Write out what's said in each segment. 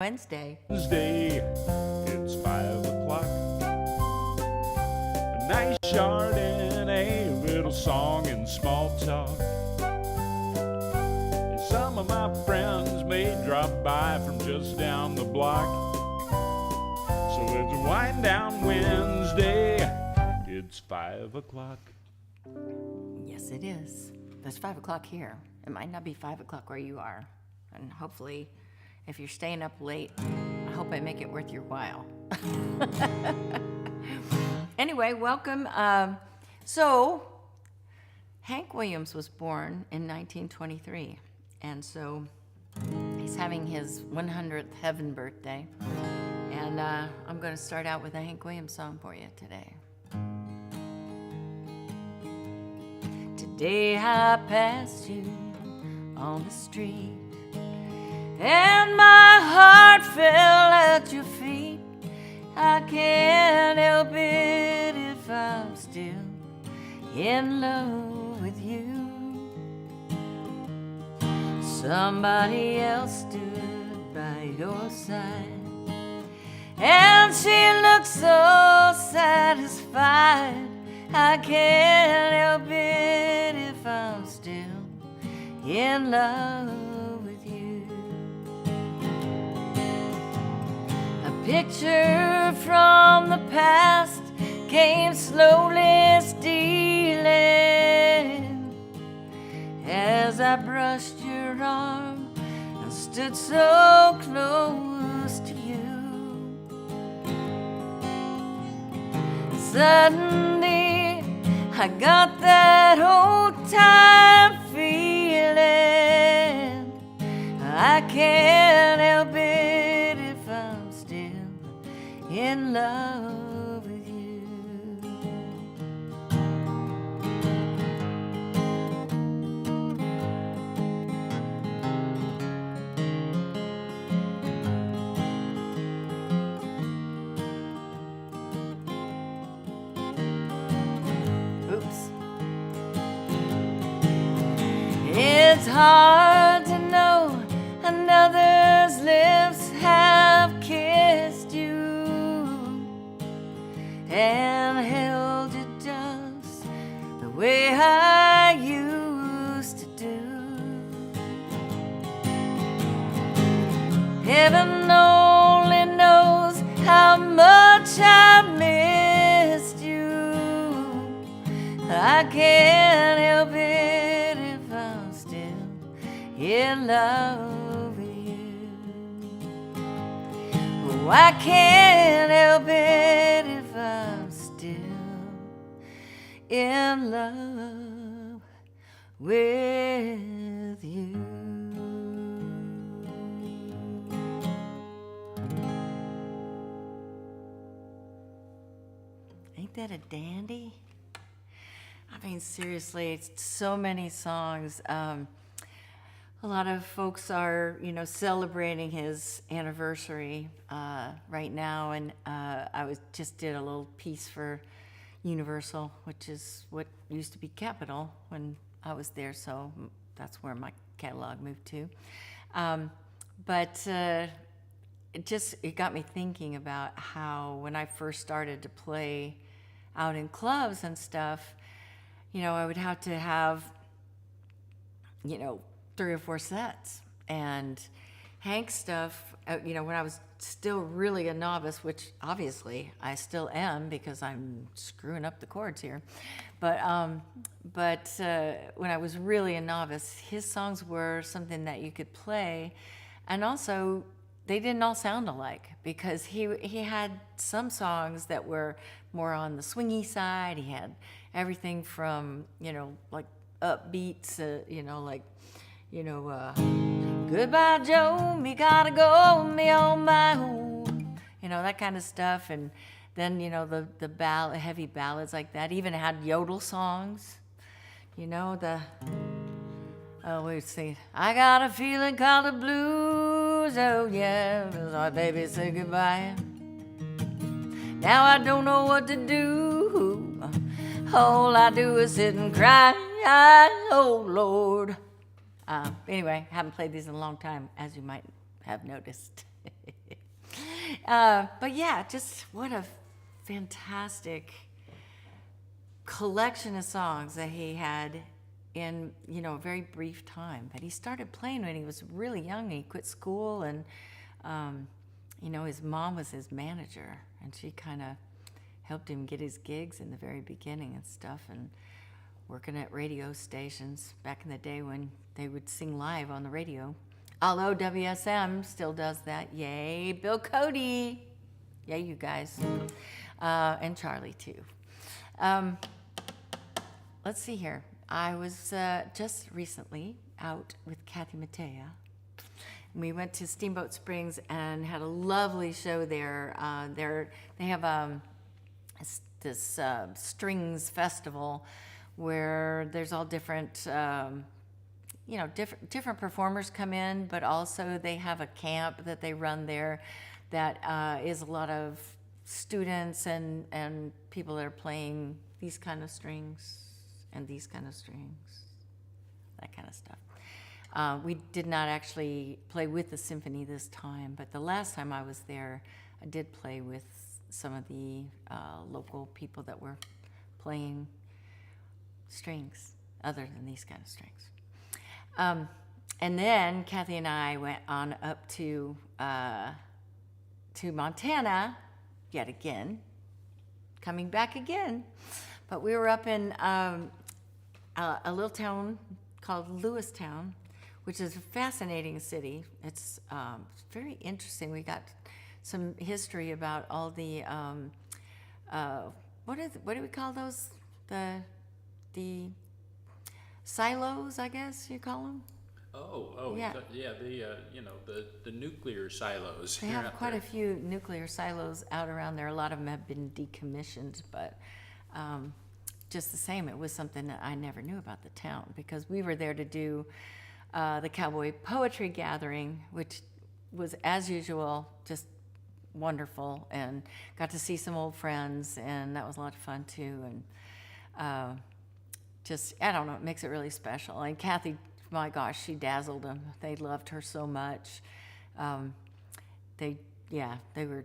Wednesday. It's 5 o'clock. A nice Chardonnay, little song and small talk. And some of my friends may drop by from just down the block. So it's Wind Down Wednesday. It's 5 o'clock. Yes, it is. There's 5 o'clock here. It might not be 5 o'clock where you are. And hopefully, if you're staying up late, I hope I make it worth your while. Anyway, welcome. So, Hank Williams was born in 1923. And so, he's having his 100th heaven birthday. And I'm going to start out with a Hank Williams song for you today. Today I passed you on the street, and my heart fell at your feet. I can't help it if I'm still in love with you. Somebody else stood by your side, and she looked so satisfied. I can't help it if I'm still in love with you. A picture from the past came slowly stealing as I brushed your arm and stood so close to you. Suddenly I got that old time feeling. I can't help it if I'm still in love with you. Oops. It's hard to know another's lips have kissed you and held you just the way I used to do. Heaven only knows how much I missed you. I can't help it if I'm still in love with you. Oh, I can't help it if I'm still in love with you. Ain't that a dandy? I mean, seriously, it's so many songs. A lot of folks are, celebrating his anniversary right now, and I just did a little piece for Universal, which is what used to be Capitol when I was there, so that's where my catalog moved to. But it got me thinking about how when I first started to play out in clubs and stuff, I would have to have, 3 or 4 sets. And Hank's stuff, when I was still really a novice, which obviously I still am because I'm screwing up the chords here. But when I was really a novice, his songs were something that you could play. And also, they didn't all sound alike because he had some songs that were more on the swingy side. He had everything from, like upbeats, goodbye Joe, me gotta go, me on my own, that kind of stuff. And then, the heavy ballads like that. Even had yodel songs, we sing, I got a feeling called the blues, oh yeah, my baby said goodbye. Now I don't know what to do. All I do is sit and cry, oh Lord. Anyway, haven't played these in a long time, as you might have noticed. But yeah, just what a fantastic collection of songs that he had in, a very brief time. But he started playing when he was really young. He quit school, and his mom was his manager, and she kind of helped him get his gigs in the very beginning and stuff, and working at radio stations back in the day when they would sing live on the radio. Although WSM still does that. Yay, Bill Cody. Yay, you guys. And Charlie, too. Let's see here. I was just recently out with Kathy Mattea. We went to Steamboat Springs and had a lovely show there. They have this strings festival where there's all different, different performers come in, but also they have a camp that they run there that is a lot of students and people that are playing these kind of strings and these kind of strings, that kind of stuff. We did not actually play with the symphony this time, but the last time I was there, I did play with some of the local people that were playing strings other than these kind of strings. And then Kathy and I went on up to Montana yet again, coming back again. But we were up in a little town called Lewistown, which is a fascinating city. It's very interesting. We got some history about all the what do we call those? The silos, I guess you call them. Yeah. The nuclear silos. They have quite a few nuclear silos out around there. A lot of them have been decommissioned, but just the same, it was something that I never knew about the town, because we were there to do the Cowboy Poetry Gathering, which was, as usual, just wonderful, and got to see some old friends, and that was a lot of fun too. And I don't know, it makes it really special. And Kathy, my gosh, she dazzled them. They loved her so much. They were,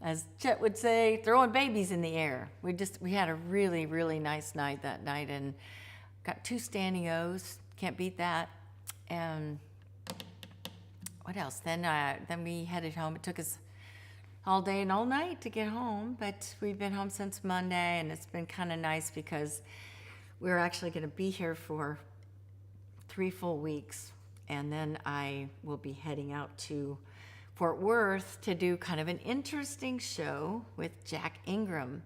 as Chet would say, throwing babies in the air. We had a really, really nice night that night, and got 2 standing O's. Can't beat that. And what else? Then we headed home. It took us all day and all night to get home, but we've been home since Monday, and it's been kind of nice because we're actually going to be here for 3 full weeks, and then I will be heading out to Fort Worth to do kind of an interesting show with Jack Ingram.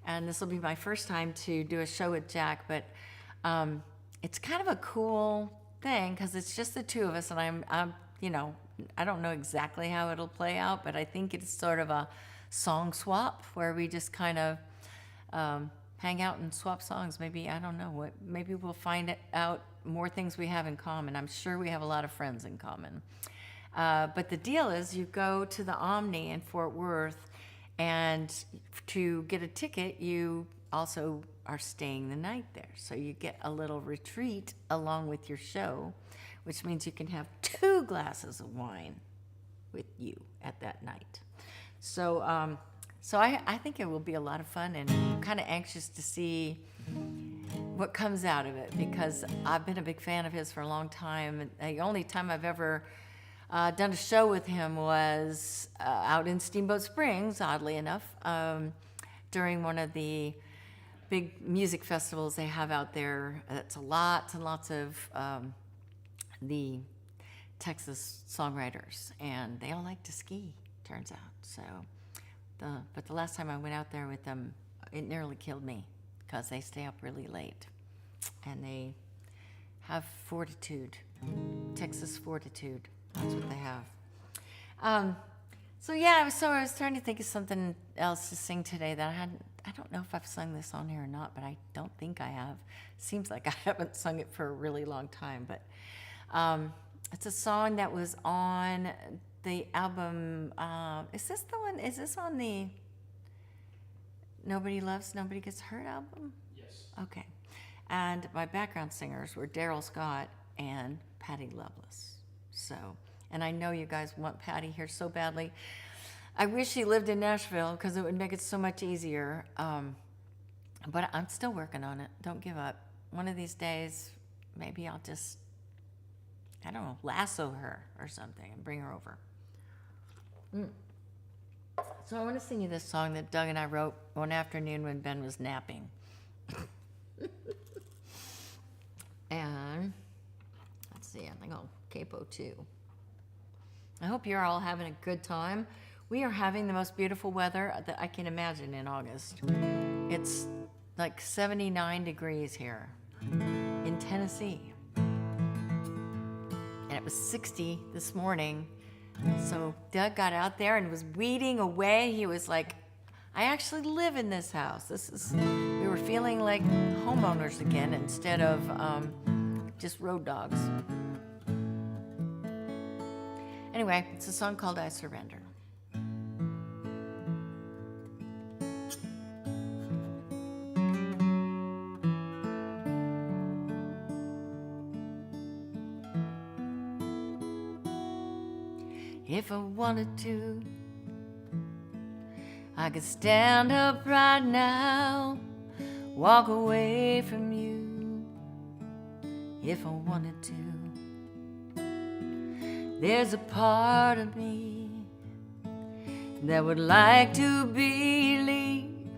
And this will be my first time to do a show with Jack, but it's kind of a cool thing because it's just the 2 of us, and I'm I don't know exactly how it'll play out, but I think it's sort of a song swap where we just kind of hang out and swap songs. Maybe, I don't know, maybe we'll find out more things we have in common. I'm sure we have a lot of friends in common. But the deal is, you go to the Omni in Fort Worth, and to get a ticket, you also are staying the night there. So you get a little retreat along with your show, which means you can have 2 glasses of wine with you at that night. So I think it will be a lot of fun, and I'm kind of anxious to see what comes out of it, because I've been a big fan of his for a long time. The only time I've ever done a show with him was out in Steamboat Springs, oddly enough, during one of the big music festivals they have out there. It's lots and lots of the Texas songwriters, and they all like to ski, turns out. So, but the last time I went out there with them, it nearly killed me, because they stay up really late, and they have fortitude, Texas fortitude. That's what they have. So I was trying to think of something else to sing today that I don't know if I've sung this on here or not, but I don't think I have. Seems like I haven't sung it for a really long time, but it's a song that was on the album. Is this the one? Is this on the Nobody Loves, Nobody Gets Hurt album? Yes. Okay. And my background singers were Daryl Scott and Patty Loveless. So, and I know you guys want Patty here so badly. I wish he lived in Nashville because it would make it so much easier. But I'm still working on it. Don't give up. One of these days, maybe I'll just, I don't know, lasso her or something and bring her over. So I want to sing you this song that Doug and I wrote one afternoon when Ben was napping. And let's see, I think I'll capo too. I hope you're all having a good time. We are having the most beautiful weather that I can imagine in August. It's like 79 degrees here in Tennessee. And it was 60 this morning. So Doug got out there and was weeding away. He was like, I actually live in this house. We were feeling like homeowners again instead of just road dogs. Anyway, it's a song called I Surrender. If I wanted to, I could stand up right now, walk away from you. If I wanted to, there's a part of me that would like to believe,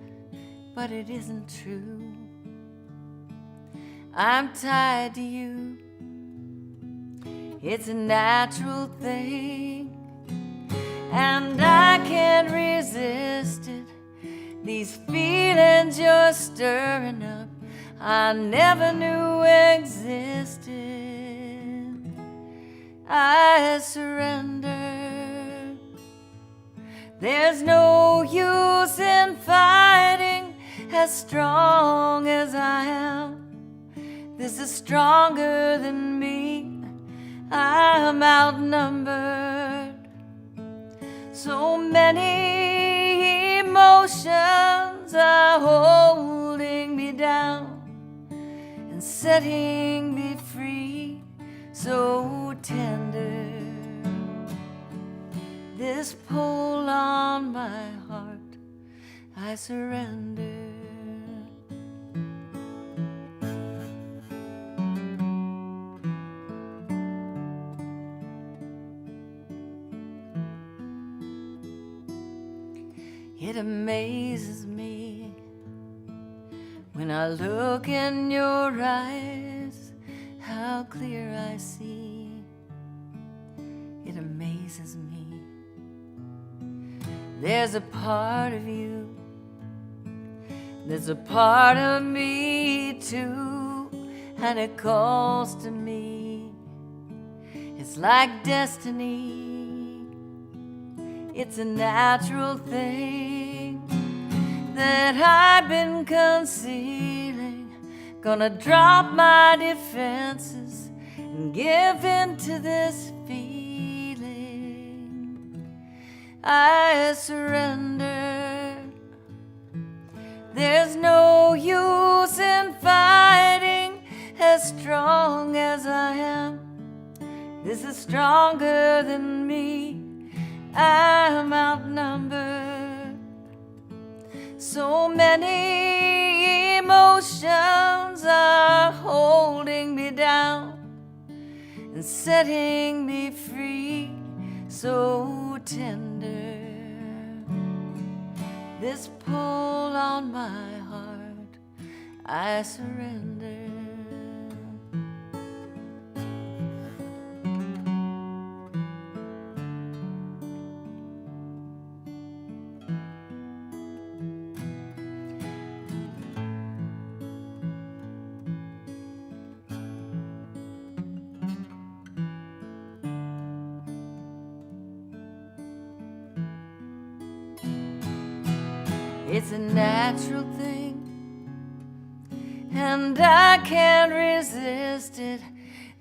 but it isn't true. I'm tied to you. It's a natural thing, and I can't resist it. These feelings you're stirring up, I never knew existed. I surrender. There's no use in fighting as strong as I am. This is stronger than me. I'm outnumbered. So many emotions are holding me down and setting me free, so tender. This pull on my heart, I surrender. It amazes me when I look in your eyes, how clear I see. It amazes me. There's a part of you, there's a part of me too, and it calls to me. It's like destiny. It's a natural thing that I've been concealing. Gonna drop my defenses and give in to this feeling. I surrender. There's no use in fighting as strong as I am. This is stronger than me. I'm outnumbered. So many emotions are holding me down and setting me free, so tender. This pull on my heart, I surrender. It's a natural thing, and I can't resist it.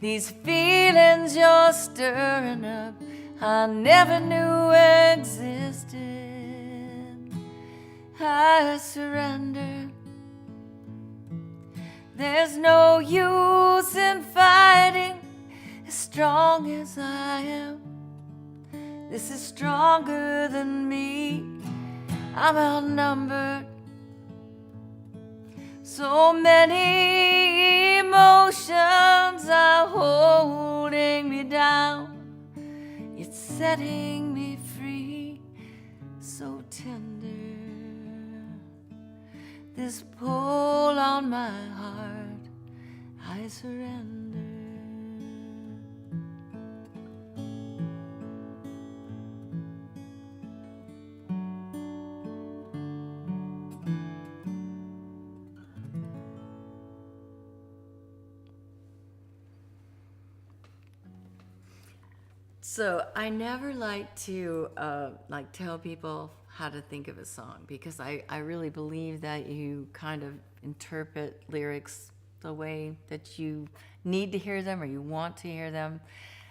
These feelings you're stirring up, I never knew existed. I surrender. There's no use in fighting as strong as I am. This is stronger than me. I'm outnumbered. So many emotions are holding me down. It's setting me free, so tender. This pull on my heart, I surrender. So I never like to tell people how to think of a song, because I really believe that you kind of interpret lyrics the way that you need to hear them or you want to hear them.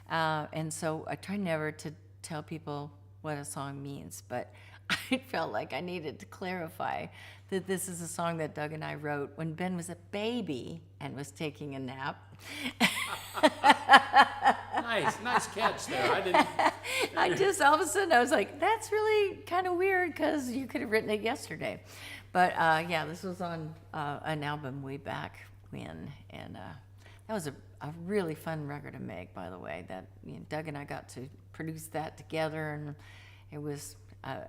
And so I try never to tell people what a song means, but I felt like I needed to clarify that this is a song that Doug and I wrote when Ben was a baby and was taking a nap. Nice catch there. I didn't. I just, all of a sudden, I was like, that's really kind of weird because you could have written it yesterday. But yeah, this was on an album way back when. And that was a really fun record to make, by the way. That Doug and I got to produce that together, and it was, a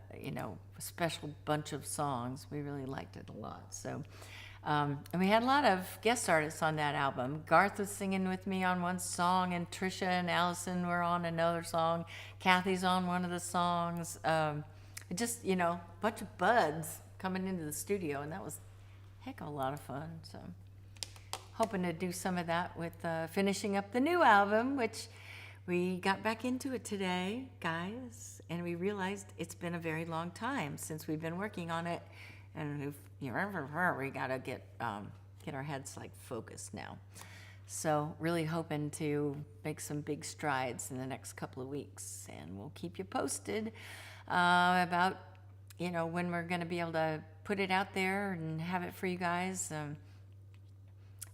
special bunch of songs. We really liked it a lot. So. And we had a lot of guest artists on that album. Garth was singing with me on one song, and Trisha and Allison were on another song. Kathy's on one of the songs. Just, a bunch of buds coming into the studio, and that was a heck of a lot of fun. So hoping to do some of that with finishing up the new album, which we got back into it today, guys, and we realized it's been a very long time since we've been working on it, and we gotta get our heads focused now. So really hoping to make some big strides in the next couple of weeks, and we'll keep you posted about when we're going to be able to put it out there and have it for you guys.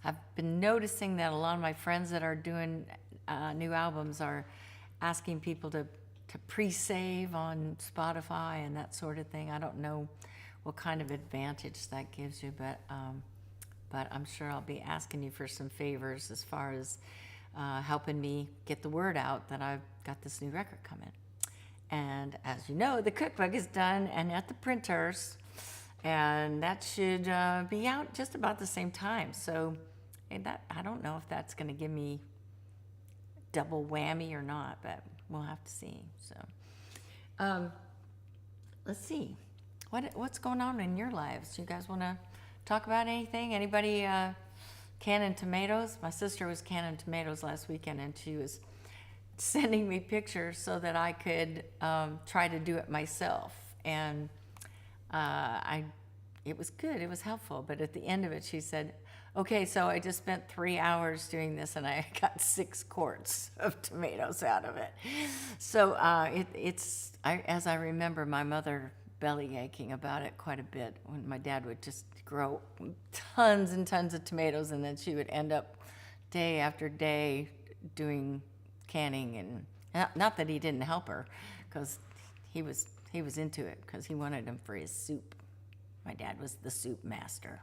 I've been noticing that a lot of my friends that are doing new albums are asking people to pre-save on Spotify and that sort of thing. I don't know what kind of advantage that gives you, but I'm sure I'll be asking you for some favors as far as helping me get the word out that I've got this new record coming. And as you know, the cookbook is done and at the printers, and that should be out just about the same time. So I don't know if that's going to give me double whammy or not, but we'll have to see. So let's see. What's going on in your lives? You guys want to talk about anything? Anybody canning tomatoes? My sister was canning tomatoes last weekend, and she was sending me pictures so that I could try to do it myself. And it was good. It was helpful. But at the end of it, she said, okay, so I just spent 3 hours doing this, and I got 6 quarts of tomatoes out of it. So as I remember, my mother belly aching about it quite a bit when my dad would just grow tons and tons of tomatoes, and then she would end up day after day doing canning. And not that he didn't help her, because he was into it, because he wanted them for his soup. My dad was the soup master.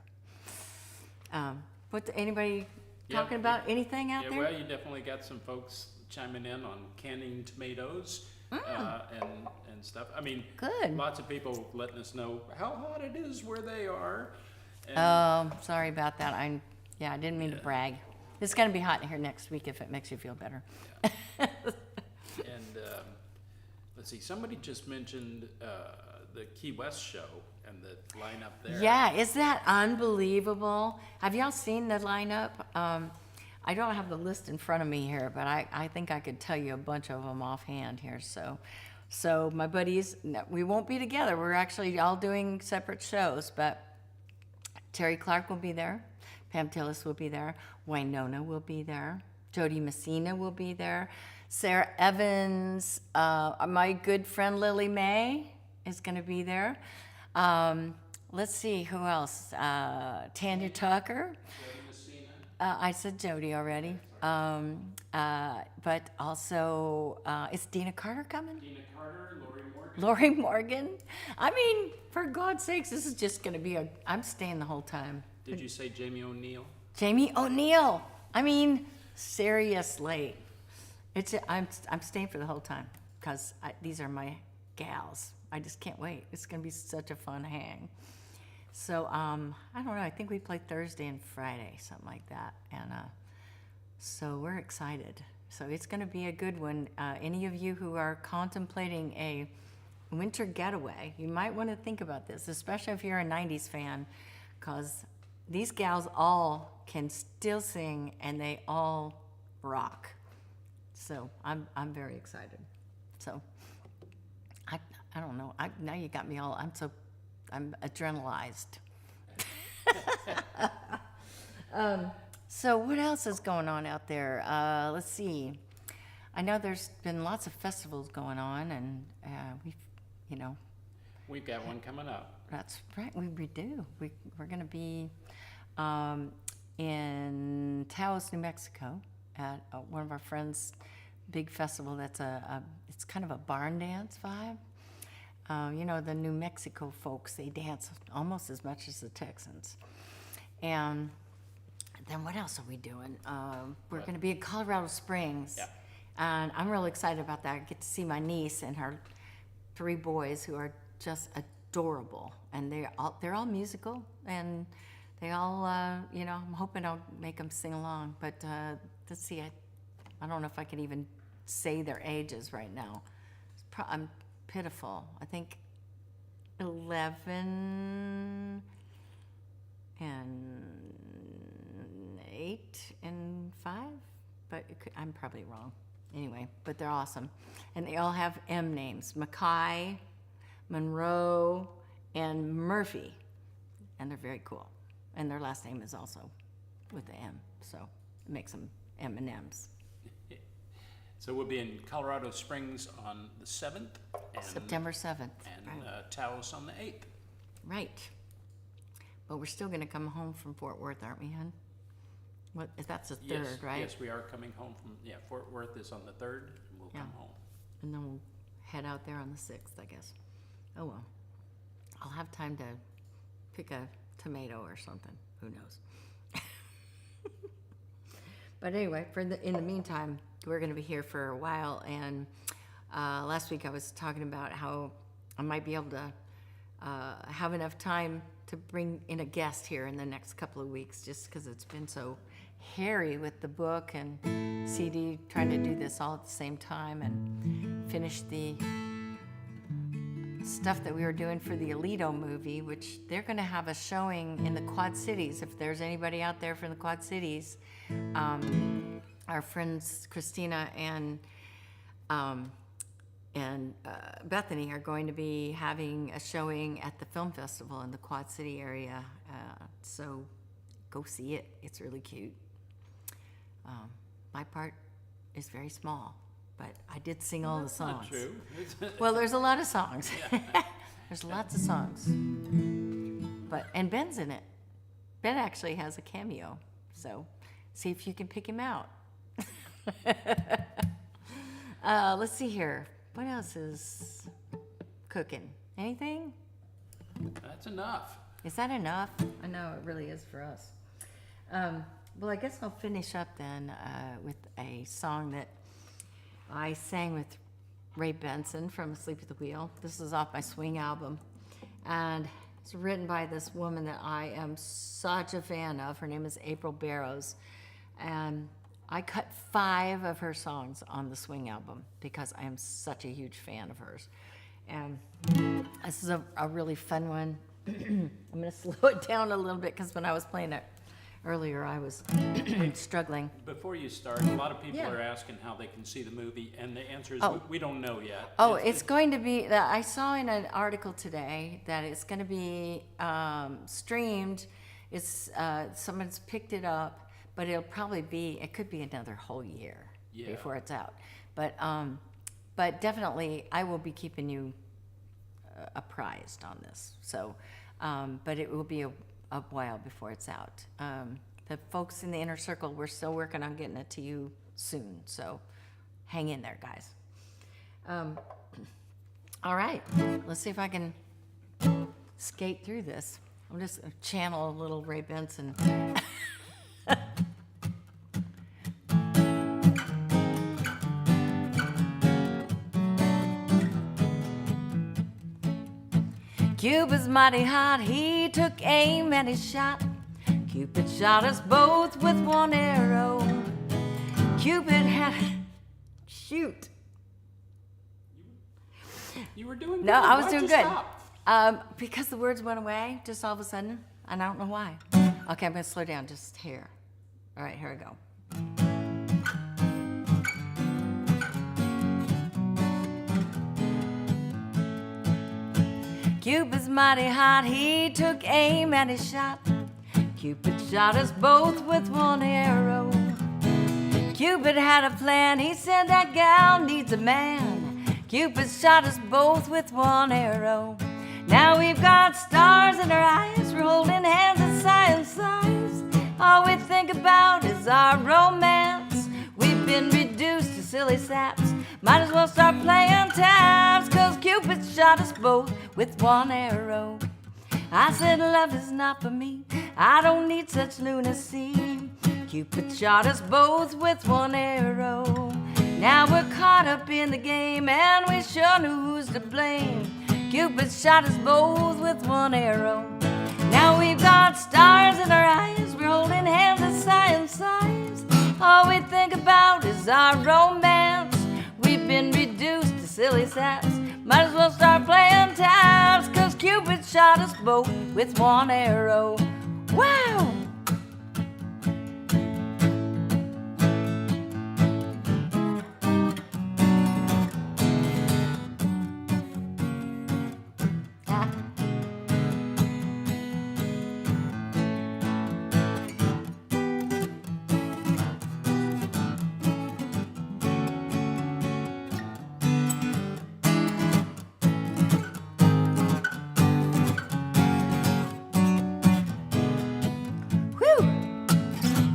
Anybody talking about anything out there? Well, you definitely got some folks chiming in on canning tomatoes. And stuff. I mean, good. Lots of people letting us know how hot it is where they are. And sorry about that. I didn't mean to brag. It's going to be hot in here next week if it makes you feel better. Yeah. And let's see, somebody just mentioned the Key West show and the lineup there. Yeah, is that unbelievable? Have y'all seen the lineup? I don't have the list in front of me here, but I think I could tell you a bunch of them offhand here. So my buddies, we won't be together. We're actually all doing separate shows, but Terry Clark will be there. Pam Tillis will be there. Wynonna will be there. Jody Messina will be there. Sarah Evans, my good friend Lily Mae is going to be there. Let's see, who else? Tanya Tucker. I said Jody already. But also, is Dina Carter coming? Dina Carter, Lori Morgan. I mean, for God's sakes, this is just going to be I'm staying the whole time. Did you say Jamie O'Neill? Jamie O'Neill. I mean, seriously. I'm staying for the whole time because these are my gals. I just can't wait. It's going to be such a fun hang. So, I don't know. I think we play Thursday and Friday, something like that. And so we're excited. So it's going to be a good one. Any of you who are contemplating a winter getaway, you might want to think about this, especially if you're a 90s fan, because these gals all can still sing and they all rock. So I'm very excited. So I don't know. Now you got me all. I'm adrenalized. So what else is going on out there? Let's see. I know there's been lots of festivals going on, and We've got one coming up. that's right. We do. We're going to be in Taos, New Mexico, at one of our friends' big festival. That's it's kind of a barn dance vibe. The New Mexico folks, they dance almost as much as the Texans. And then what else are we doing? We're going to be in Colorado Springs. Yeah. And I'm really excited about that. I get to see my niece and her 3 boys who are just adorable. And they're all musical. And they all, I'm hoping I'll make them sing along. But let's see, I don't know if I can even say their ages right now. I'm pitiful. I think 11 and 8 and 5, but I'm probably wrong. Anyway, but they're awesome. And they all have M names: Mackay, Monroe, and Murphy. And they're very cool. And their last name is also with the M, so it makes them M&Ms. So we'll be in Colorado Springs on the 7th. And, September 7th. And right. Taos on the 8th. Right. But we're still going to come home from Fort Worth, aren't we, hon? What? That's the 3rd, Yes, right? yes, we are coming home from, Fort Worth is on the 3rd, and we'll come home. And then we'll head out there on the 6th, I guess. Oh, well. I'll have time to pick a tomato or something. Who knows? But anyway, in the meantime, we're going to be here for a while. And last week I was talking about how I might be able to have enough time to bring in a guest here in the next couple of weeks, just because it's been so hairy with the book and CD, trying to do this all at the same time and finish the stuff that we were doing for the Alito movie, which they're going to have a showing in the Quad Cities. If there's anybody out there from the Quad Cities, our friends Christina and Bethany are going to be having a showing at the film festival in the Quad City area. So go see it. It's really cute. My part is very small, but I did sing all the songs. Not true. Well, there's a lot of songs. There's lots of songs. And Ben's in it. Ben actually has a cameo. So see if you can pick him out. Let's see here. What else is cooking? Anything? That's enough. Is that enough? I know it really is for us. Well, I guess I'll finish up then with a song that I sang with Ray Benson from Asleep at the Wheel. This is off my Swing album. And it's written by this woman that I am such a fan of. Her name is April Barrows. And I cut 5 of her songs on the Swing album because I am such a huge fan of hers. And this is a really fun one. I'm going to slow it down a little bit because when I was playing it earlier, I was struggling. Before you start, a lot of people Yeah. are asking how they can see the movie, and the answer is we don't know yet. Oh, it's going to be, I saw in an article today that it's going to be streamed. It's someone's picked it up, but it could be another whole year before it's out. But definitely, I will be keeping you apprised on this. So, but it will be a while before it's out. The folks in the inner circle, we're still working on getting it to you soon. So, hang in there, guys. All right, let's see if I can skate through this. I'm just gonna channel a little Ray Benson. Cupid's mighty hot, he took aim and he shot. Cupid shot us both with one arrow. Cupid had, shoot. You were doing good. No, I was Why'd doing you good. stop? Because the words went away just all of a sudden, and I don't know why. Okay, I'm gonna slow down just here. All right, here we go. Cupid's mighty hot, he took aim and he shot. Cupid shot us both with one arrow. Cupid had a plan, he said that gal needs a man. Cupid shot us both with one arrow. Now we've got stars in our eyes, we're holding hands at science size. All we think about is our romance. We've been reduced to silly saps. Might as well start playing taps, 'cause Cupid shot us both with one arrow. I said love is not for me, I don't need such lunacy. Cupid shot us both with one arrow. Now we're caught up in the game and we sure knew who's to blame. Cupid shot us both with one arrow. Now we've got stars in our eyes, we're holding hands at science size. All we think about is our romance. We've been reduced to silly saps. Might as well start playing taps, 'cause Cupid shot us both with one arrow. Wow!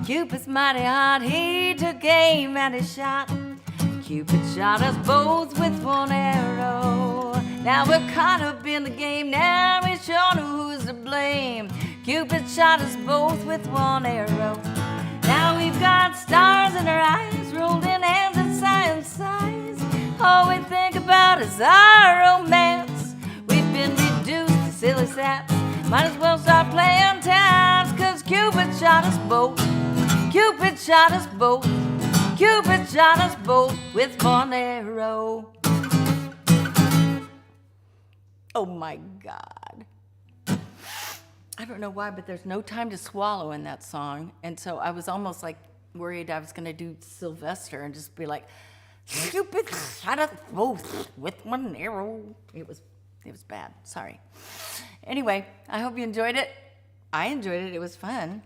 Cupid's mighty hot, he took aim and he shot. Cupid shot us both with one arrow. Now we're caught up in the game, now we sure know who's to blame. Cupid shot us both with one arrow. Now we've got stars in our eyes, rolled in hands at science size. All we think about is our romance. We've been reduced to silly saps. Might as well start playing taps, 'cause Cupid shot us both. Cupid shot us both. Cupid shot us both with one arrow. Oh my God. I don't know why, but there's no time to swallow in that song. And so I was almost like worried I was going to do Sylvester and just be like, Cupid shot us both with one arrow. It was bad. Sorry. Anyway, I hope you enjoyed it. I enjoyed it. It was fun.